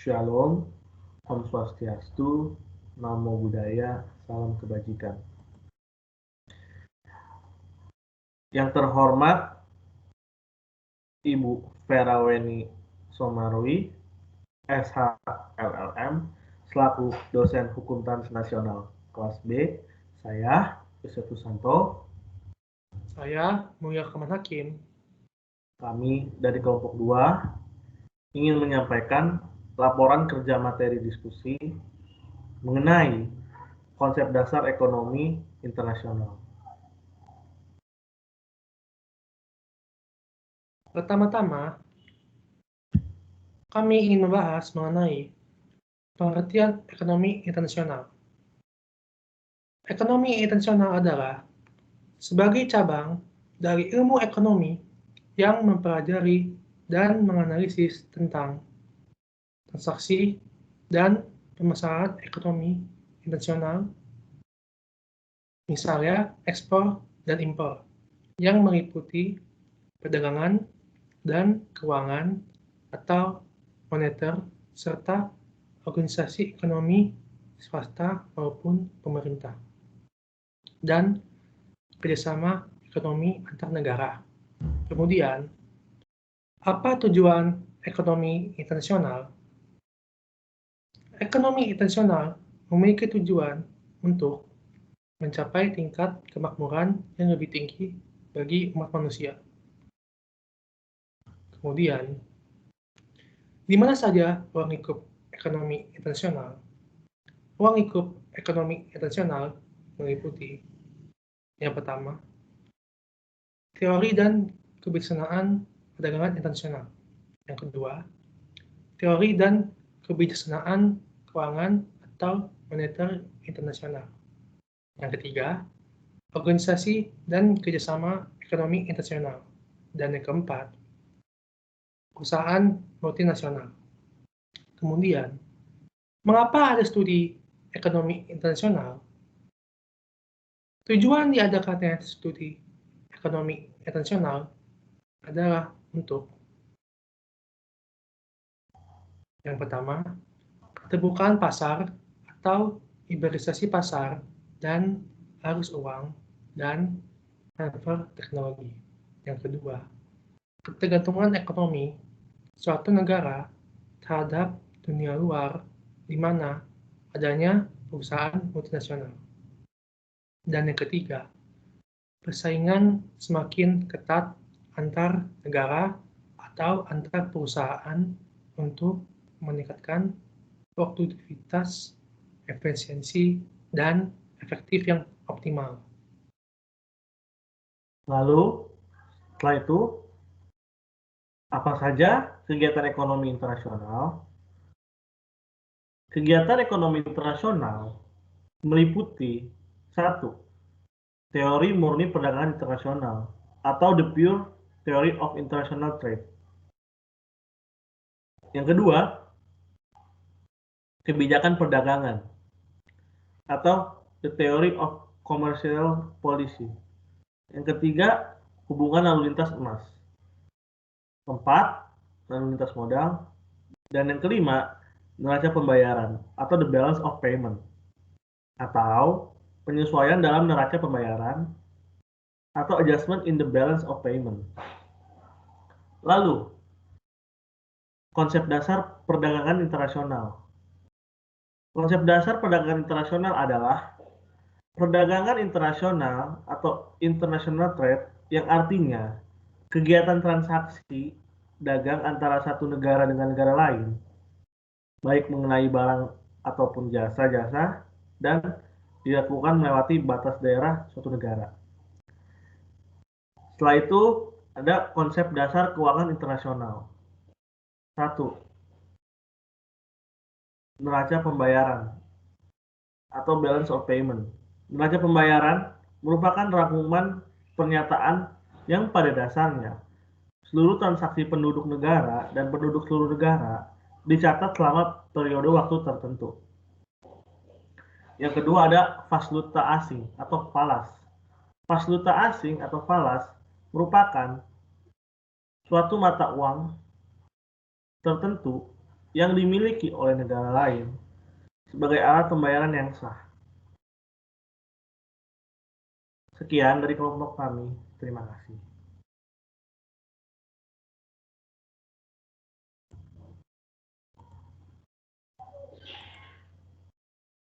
Shalom, Om Swastiastu, Namo Buddhaya, Salam Kebajikan. Yang terhormat Ibu Feraweni Somarwi, SH LLM, selaku dosen Hukum Transnasional kelas B, saya Yusuf Susanto. Saya Mulia Kamal Hakim. Kami dari kelompok 2 ingin menyampaikan laporan kerja materi diskusi mengenai konsep dasar ekonomi internasional. Pertama-tama, kami ingin membahas mengenai pengertian ekonomi internasional. Ekonomi internasional adalah sebagai cabang dari ilmu ekonomi yang mempelajari dan menganalisis tentang transaksi dan permasalahan ekonomi internasional, misalnya ekspor dan impor, yang meliputi perdagangan dan keuangan atau moneter, serta organisasi ekonomi swasta maupun pemerintah, dan kerjasama ekonomi antar negara. Kemudian, apa tujuan ekonomi internasional? Ekonomi internasional memiliki tujuan untuk mencapai tingkat kemakmuran yang lebih tinggi bagi umat manusia. Kemudian, di mana saja ruang lingkup ekonomi internasional? Ruang lingkup ekonomi internasional meliputi yang pertama, teori dan kebijaksanaan perdagangan internasional. Yang kedua, teori dan kebijaksanaan keuangan atau moneter internasional. Yang ketiga, organisasi dan kerjasama ekonomi internasional. Dan yang keempat, perusahaan multinasional. Kemudian, mengapa ada studi ekonomi internasional? Tujuan diadakannya studi ekonomi internasional adalah untuk yang pertama, keterbukaan pasar atau liberalisasi pasar dan arus uang dan transfer teknologi. Yang kedua, ketergantungan ekonomi suatu negara terhadap dunia luar di mana adanya perusahaan multinasional. Dan yang ketiga, persaingan semakin ketat antar negara atau antar perusahaan untuk meningkatkan produktivitas, efisiensi, dan efektif yang optimal. Lalu, setelah itu, apa saja kegiatan ekonomi internasional? Kegiatan ekonomi internasional meliputi 1. Teori murni perdagangan internasional atau the pure theory of international trade. Yang kedua, kebijakan perdagangan atau the theory of commercial policy. Yang ketiga, hubungan lalu lintas emas. Keempat, lalu lintas modal. Dan yang kelima, neraca pembayaran atau the balance of payment atau penyesuaian dalam neraca pembayaran atau adjustment in the balance of payment. Lalu, konsep dasar perdagangan internasional. Konsep dasar perdagangan internasional adalah perdagangan internasional atau international trade yang artinya kegiatan transaksi dagang antara satu negara dengan negara lain, baik mengenai barang ataupun jasa-jasa, dan dilakukan melewati batas daerah suatu negara. Setelah itu, ada konsep dasar keuangan internasional. 1. Neraca pembayaran atau balance of payment. Neraca pembayaran merupakan rangkuman pernyataan yang pada dasarnya seluruh transaksi penduduk negara dan penduduk seluruh negara dicatat selama periode waktu tertentu. Yang kedua ada valuta asing atau falas. Valuta asing atau falas merupakan suatu mata uang tertentu yang dimiliki oleh negara lain sebagai alat pembayaran yang sah. Sekian dari kelompok kami. Terima kasih.